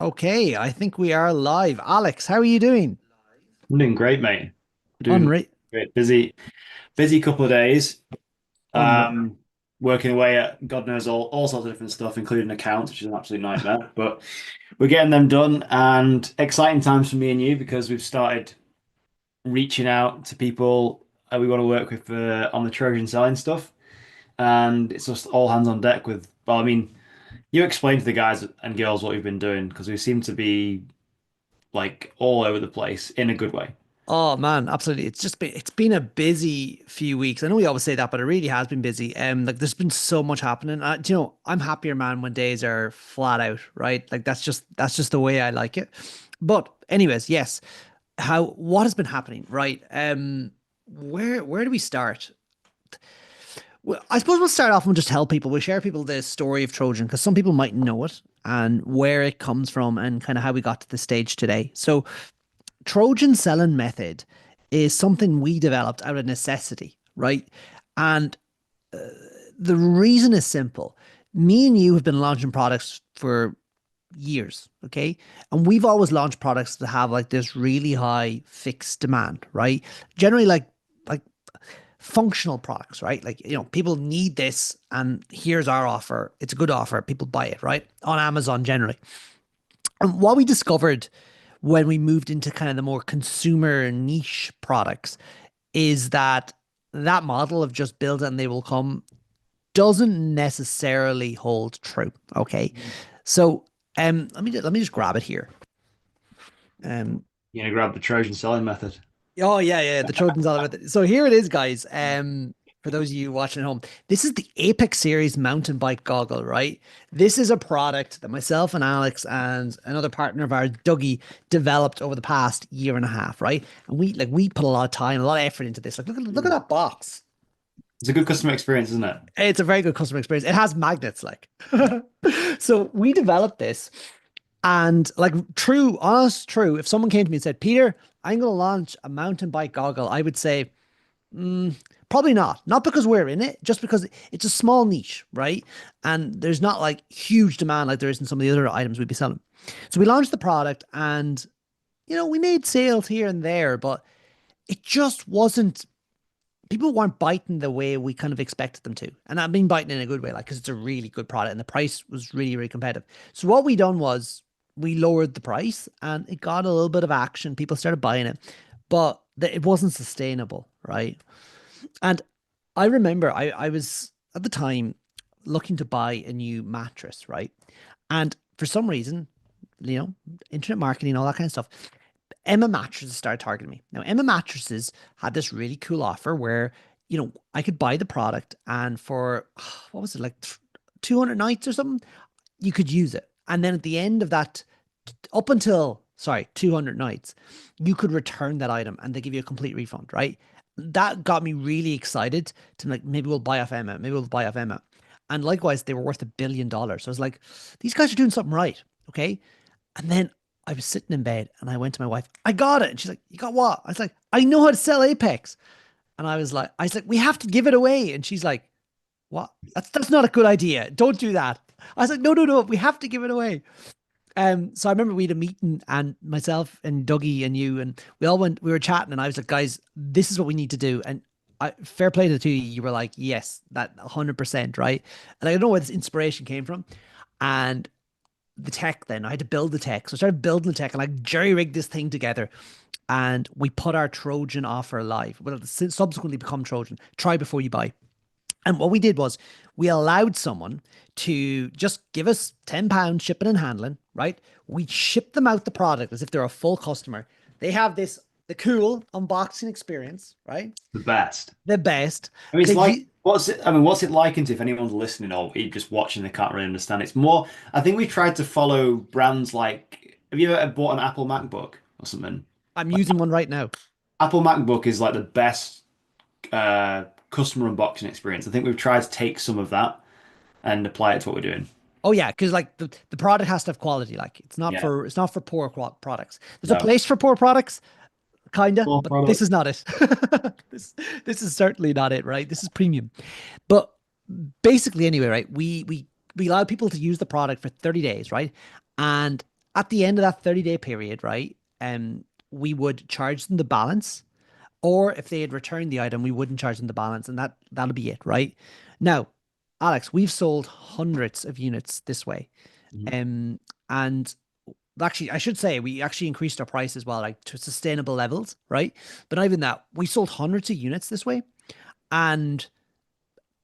Okay, I think we are live. Alex, how are you doing? I'm doing great, mate. Doing Unreal. great. Busy couple of days. Unreal. Um, Working away at God knows all sorts of different stuff, including accounts, which is an absolute nightmare. But we're getting them done, and exciting times for me and you because we've started reaching out to people we want to work with on the Trojan selling stuff, and it's just all hands on deck with. Well, I mean, you explain to the guys and girls what we've been doing because we seem to be like all over the place in a good way. Oh man, absolutely. It's been a busy few weeks. I know we always say that, but it really has been busy. Like there's been so much happening. I'm happier, man, when days are flat out, right? Like that's just the way I like it. But anyways, yes. What has been happening, right? Where do we start? Well, I suppose we'll start off and just tell people, we'll share people the story of Trojan because some people might know it and where it comes from and kind of how we got to the stage today. So Trojan selling method is something we developed out of necessity, right? And the reason is simple. Me and you have been launching products for years, okay? And we've always launched products that have like this really high fixed demand, right? Generally like functional products, right? Like, people need this and here's our offer. It's a good offer. People buy it, right? On Amazon generally. And what we discovered when we moved into kind of the more consumer niche products is that that model of just build it and they will come doesn't necessarily hold true. Okay. So let me just grab it here. Um You know, grab the Trojan selling method. oh yeah, the Trojan's all about it. So here it is, guys. For those of you watching at home, this is the Apex Series mountain bike goggle, right? This is a product that myself and Alex and another partner of ours, Dougie, developed over the past year and a half, right? And we put a lot of time, a lot of effort into this. Like, look at that box. It's a good customer experience, isn't it? It's a very good customer experience. It has magnets, like. So we developed this, and like true, honest, true. If someone came to me and said, "Peter, I'm going to launch a mountain bike goggle," I would say, probably not. Not because we're in it, just because it's a small niche, right? And there's not like huge demand like there is in some of the other items we'd be selling. So we launched the product, and we made sales here and there, but it just wasn't. People weren't biting the way we kind of expected them to. And I mean biting in a good way, like, because it's a really good product and the price was really, really competitive. So what we done was we lowered the price and it got a little bit of action. People started buying it, but it wasn't sustainable, right? And I remember I was at the time looking to buy a new mattress, right? And for some reason, you know, internet marketing, all that kind of stuff, Emma Mattresses started targeting me. Now, Emma Mattresses had this really cool offer where, I could buy the product and for, what was it, like 200 nights or something, you could use it. And then at the end of that, up until, sorry, 200 nights, you could return that item and they give you a complete refund, right? That got me really excited to like, maybe we'll buy off Emma. Maybe we'll buy off Emma. And likewise, they were worth $1 billion. So I was like, these guys are doing something right. Okay. And then I was sitting in bed and I went to my wife, I got it. And she's like, you got what? I was like, I know how to sell Apex. And I was like, we have to give it away. And she's like, what? That's not a good idea. Don't do that. I was like, no, no, no, we have to give it away. So I remember we had a meeting and myself and Dougie and you and we were chatting and I was like, guys, this is what we need to do. And fair play to the two of you. You were like, yes, that 100%, right? And I don't know where this inspiration came from. And the tech then. I had to build the tech. So I started building the tech and I jerry rigged this thing together. And we put our Trojan offer live. Well, it's subsequently become Trojan. Try before you buy. And what we did was we allowed someone to just give us £10 shipping and handling, right? We ship them out the product as if they're a full customer. They have the cool unboxing experience, right? The best. The best. I mean, it's They like, you what's it like into if anyone's listening or just watching, they can't really understand. It's more, I think we tried to follow brands like, have you ever bought an Apple MacBook or something? I'm Like, using one right now. Apple MacBook is like the best customer unboxing experience. I think we've tried to take some of that and apply it to what we're doing. Oh yeah, because like the product has to have quality. Like Yeah. it's not for poor products. There's a No. place for poor products, kinda, Full but this product. is not it. this this is certainly not it, right? This is premium. But basically, anyway, right? We allowed people to use the product for 30 days, right? And at the end of that 30-day period, right? We would charge them the balance, or if they had returned the item, we wouldn't charge them the balance, and that'll be it, right? Now, Alex, we've sold hundreds of units this way. Mhm. Um, and actually, I should say we actually increased our price as well, like to sustainable levels, right? But not even that, we sold hundreds of units this way, and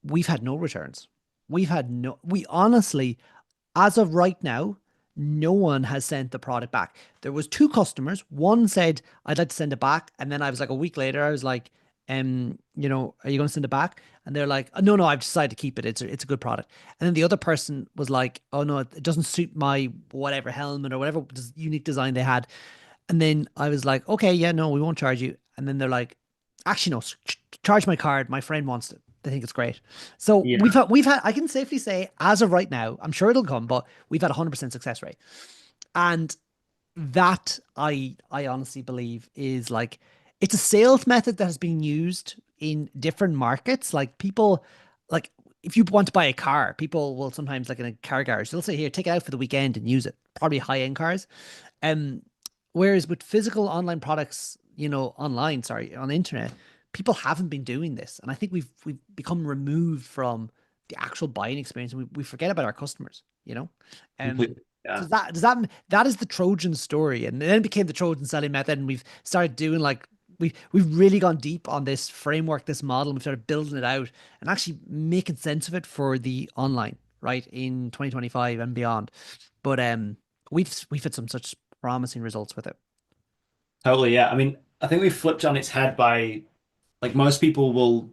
we've had no returns. We honestly, as of right now, no one has sent the product back. There was two customers. One said, I'd like to send it back. And then I was like, a week later, I was like, are you going to send it back? And they're like, no, no, I've decided to keep it. It's a good product. And then the other person was like, oh no, it doesn't suit my whatever helmet or whatever unique design they had. And then I was like, okay, yeah, no, we won't charge you. And then they're like, actually, no, charge my card. My friend wants it. They think it's great. So Yeah, we've had, I can safely say, as of right now, I'm sure it'll come, but we've had a 100% success rate. And that I honestly believe is like, it's a sales method that has been used in different markets. Like people, like if you want to buy a car, people will sometimes, like in a car garage, they'll say, here, take it out for the weekend and use it. Probably high-end cars. Um, Whereas with physical online products, online, sorry, on the internet, people haven't been doing this. And I think we've become removed from the actual buying experience, and we forget about our customers. Um, completely. so Yeah. that is the Trojan story. And then it became the Trojan selling method, and we've started doing like we've really gone deep on this framework, this model, and we've started building it out and actually making sense of it for the online, right, in 2025 and beyond. But we've had some such promising results with it. Totally, yeah. I mean, I think we flipped on its head by like most people will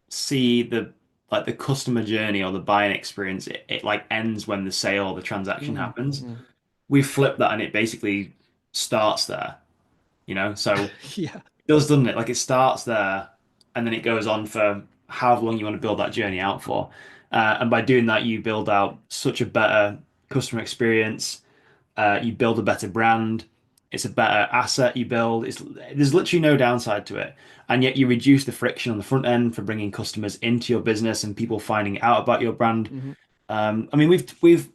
see the customer journey or the buying experience. It like ends when the sale or the transaction happens. Mm. We flip that and it basically starts there, So Yeah. it does, doesn't it? Like it starts there and then it goes on for however long you want to build that journey out for. And by doing that, you build out such a better customer experience. You build a better brand. It's a better asset you build. There's literally no downside to it, and yet you reduce the friction on the front end for bringing customers into your business and people finding out about your brand. Hmm. I mean, we've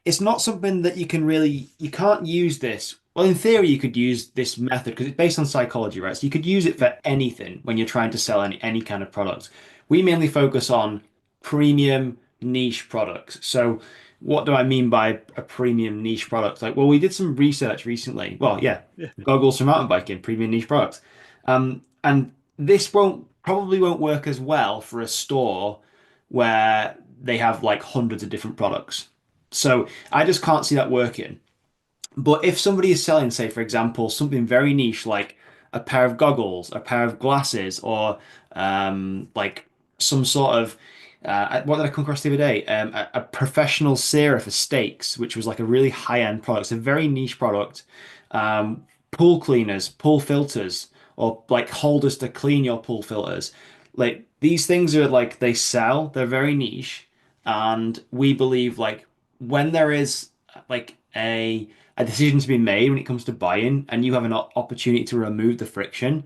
it's not something that you can't use this. Well, in theory, you could use this method because it's based on psychology, right? So you could use it for anything when you're trying to sell any kind of product. We mainly focus on premium niche products. So what do I mean by a premium niche product? Like, well, we did some research recently. Well, yeah, Yeah. goggles for mountain biking, premium niche products. And this probably won't work as well for a store where they have like hundreds of different products. So I just can't see that working. But if somebody is selling, say, for example, something very niche like a pair of goggles, a pair of glasses, or like some sort of what did I come across the other day? A professional searer for steaks, which was like a really high-end product. It's a very niche product. Pool cleaners, pool filters, or like holders to clean your pool filters. Like these things are like they sell, they're very niche, and we believe like when there is like a decision to be made when it comes to buying, and you have an opportunity to remove the friction,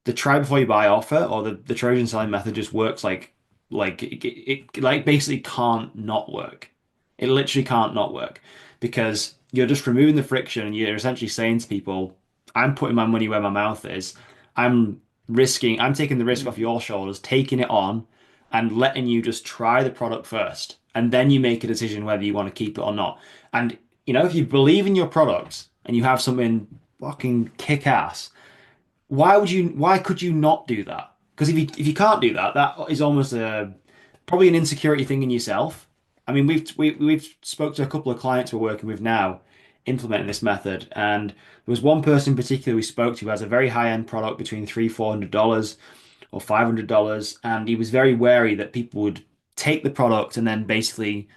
the try before you buy offer or the Trojan selling method just works like it like basically can't not work. It literally can't not work because you're just removing the friction and you're essentially saying to people, I'm putting my money where my mouth is. I'm taking the risk Mm. off your shoulders, taking it on and letting you just try the product first. And then you make a decision whether you want to keep it or not. And if you believe in your product and you have something fucking kick ass, why could you not do that? Because if you can't do that, that is almost probably an insecurity thing in yourself. I mean, we've spoke to a couple of clients we're working with now implementing this method, and there was one person in particular we spoke to who has a very high-end product between $300-400 or $500, and he was very wary that people would take the product and then basically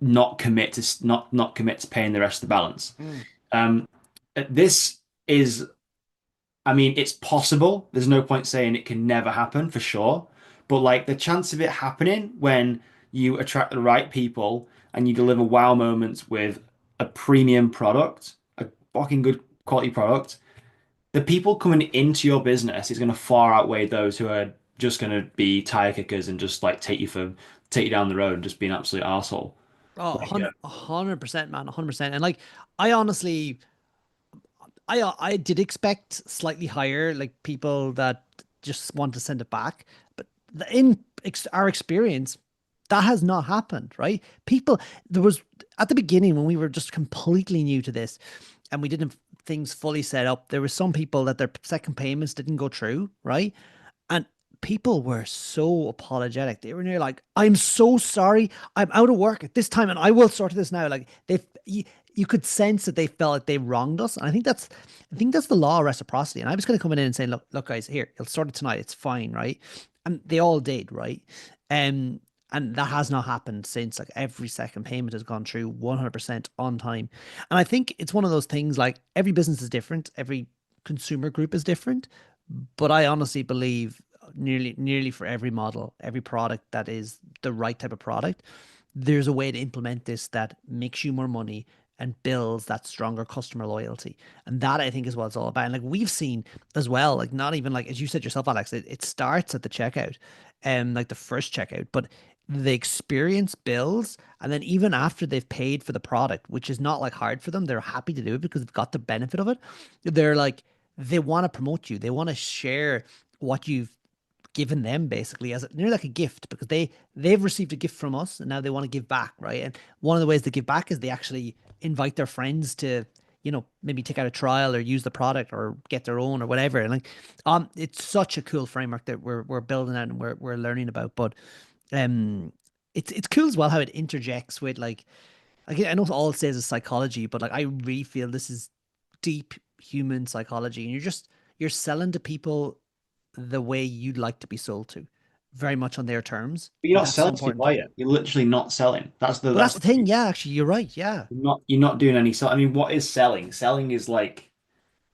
not commit to paying the rest of the balance. Mm. Um, this is I mean, it's possible. There's no point saying it can never happen for sure. But like the chance of it happening when you attract the right people and you deliver wow moments with a premium product, a fucking good quality product, the people coming into your business is going to far outweigh those who are just going to be tire kickers and just like take you down the road and just be an absolute arsehole. Oh, Like, 100%, man, 100%. And like, I honestly, I did expect slightly higher, like people that just want to send it back, but our experience, that has not happened, right? People, there was at the beginning when we were just completely new to this, and we didn't have things fully set up. There were some people that their second payments didn't go through, right? And people were so apologetic. They were near like, "I'm so sorry. I'm out of work at this time, and I will sort this now." Like you could sense that they felt like they wronged us. And I think that's the law of reciprocity. And I was going to come in and say, look, guys, here, you'll sort it tonight. It's fine, right? And they all did, right? Um, and that has not happened since. Like every second payment has gone through 100% on time. And I think it's one of those things. Like every business is different. Every consumer group is different. But I honestly believe nearly for every model, every product that is the right type of product, there's a way to implement this that makes you more money and builds that stronger customer loyalty. And that I think is what it's all about. And like we've seen as well, like not even like as you said yourself, Alex, it starts at the checkout and like the first checkout, but the experience builds. And then even after they've paid for the product, which is not like hard for them, they're happy to do it because they've got the benefit of it. They're like, they want to promote you. They want to share what you've given them basically as nearly like a gift because they've received a gift from us and now they want to give back, right? And one of the ways they give back is they actually invite their friends to, maybe take out a trial or use the product or get their own or whatever. And like, it's such a cool framework that we're building out and we're learning about. But um, it's cool as well how it interjects with like I know all it says is psychology, but like I really feel this is deep human psychology, and you're selling to people the way you'd like to be sold to, very much on their terms, but you're and not that's so selling to your important. buyer. You're literally not selling. But that's the thing, yeah. Actually, you're right. Yeah. You're not doing any sell. I mean, what is selling? Selling is like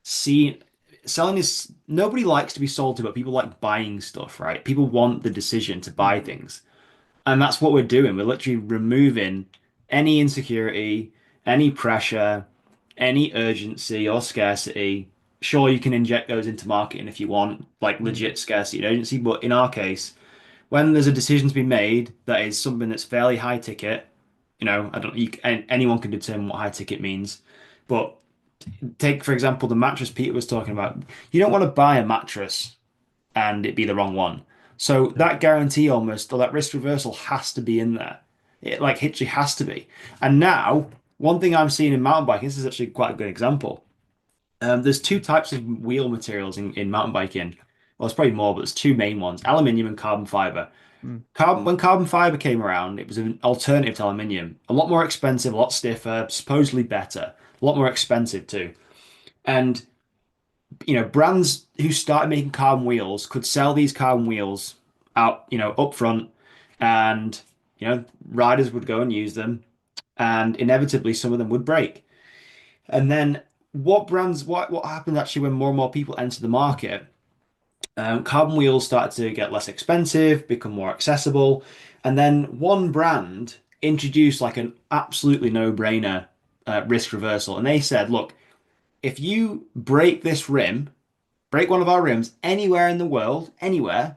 see selling is nobody likes to be sold to, but people like buying stuff, right? People want the decision to buy Mhm. things. And that's what we're doing. We're literally removing any insecurity, any pressure, any urgency or scarcity. Sure, you can inject those into marketing if you want, like Mhm. legit scarcity and urgency, but in our case, when there's a decision to be made that is something that's fairly high ticket, I don't, anyone can determine what high ticket means, but take, for example, the mattress Peter was talking about. You don't want to buy a mattress and it be the wrong one. So No. that guarantee almost, or that risk reversal has to be in there. It like literally has to be. And now, one thing I'm seeing in mountain biking, this is actually quite a good example. There's two types of wheel materials in mountain biking. Well, there's probably more, but there's two main ones, aluminium and carbon fiber. Mm. When carbon fiber came around, it was an alternative to aluminium. A lot more expensive, a lot stiffer, supposedly better, a lot more expensive too. And brands who started making carbon wheels could sell these carbon wheels out, up front, and riders would go and use them, and inevitably some of them would break. And then what happened actually when more and more people entered the market? Carbon wheels started to get less expensive, become more accessible, and then one brand introduced like an absolutely no-brainer risk reversal, and they said, look, if you break one of our rims anywhere in the world, anywhere,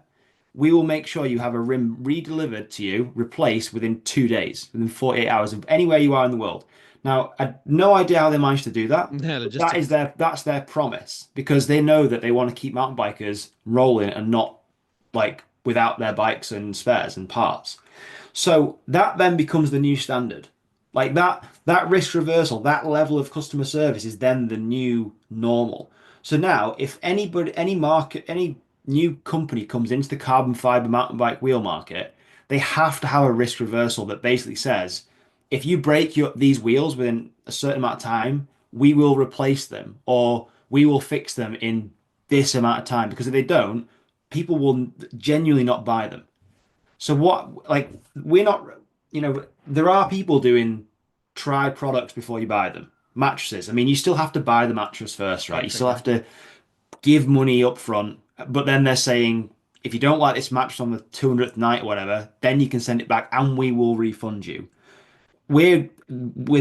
we will make sure you have a rim re-delivered to you, replaced within 2 days, within 48 hours of anywhere you are in the world. Now, I had no idea how they managed to do that, Yeah, but that is logistics. that's their promise because they know that they want to keep mountain bikers rolling and not like without their bikes and spares and parts. So that then becomes the new standard. Like that risk reversal, that level of customer service is then the new normal. So now if any market, any new company comes into the carbon fiber mountain bike wheel market, they have to have a risk reversal that basically says, if you break these wheels within a certain amount of time, we will replace them or we will fix them in this amount of time. Because if they don't, people will genuinely not buy them. So like, we're not, there are people doing try products before you buy them. Mattresses. I mean, you still have to buy the mattress first, right? Very You true. still Yeah. have to give money up front, but then they're saying, if you don't like this mattress on the 200th night or whatever, then you can send it back and we will refund you. With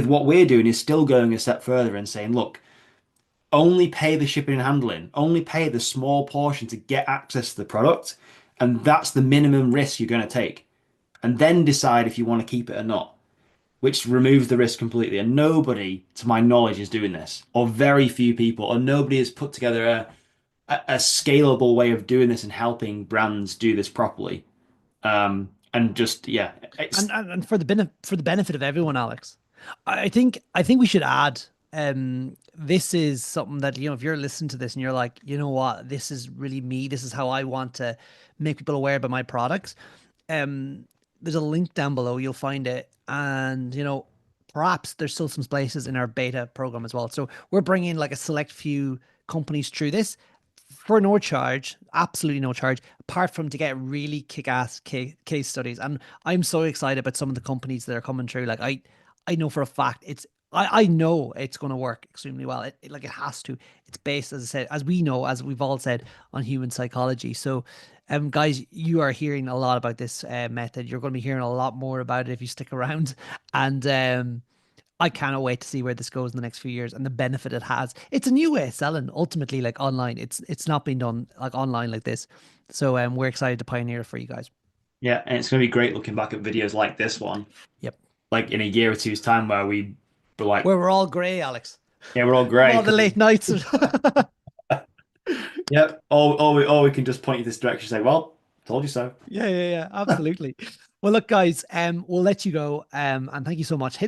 what we're doing is still going a step further and saying, look, only pay the shipping and handling, only pay the small portion to get access to the product, and that's the minimum risk you're going to take and then decide if you want to keep it or not. which removes the risk completely. And nobody, to my knowledge, is doing this, or very few people, or nobody has put together a scalable way of doing this and helping brands do this properly. And just yeah, it's And for the benefit of everyone, Alex, I think we should add, this is something that, if you're listening to this and you're like, you know what, this is really me, this is how I want to make people aware about my products. There's a link down below, you'll find it. And perhaps there's still some spaces in our beta program as well. So we're bringing like a select few companies through this for no charge, absolutely no charge, apart from to get really kick-ass case studies. And I'm so excited about some of the companies that are coming through. Like I know for a fact I know it's going to work extremely well. Like it has to. It's based, as I said, as we know, as we've all said, on human psychology. So, guys, you are hearing a lot about this method. You're going to be hearing a lot more about it if you stick around. And I cannot wait to see where this goes in the next few years and the benefit it has. It's a new way of selling, ultimately, like online. It's not been done like online like this. So we're excited to pioneer it for you guys. yeah, and it's gonna be great looking back at videos like this one, Yep. like in a year or two's time, where we were like, Where we're all grey, Alex. yeah, we're all From great all the because late nights. yep, all we can just point you this direction and say, well, told you so. Yeah, absolutely. Well, look, guys, we'll let you go. And thank you so much. Hit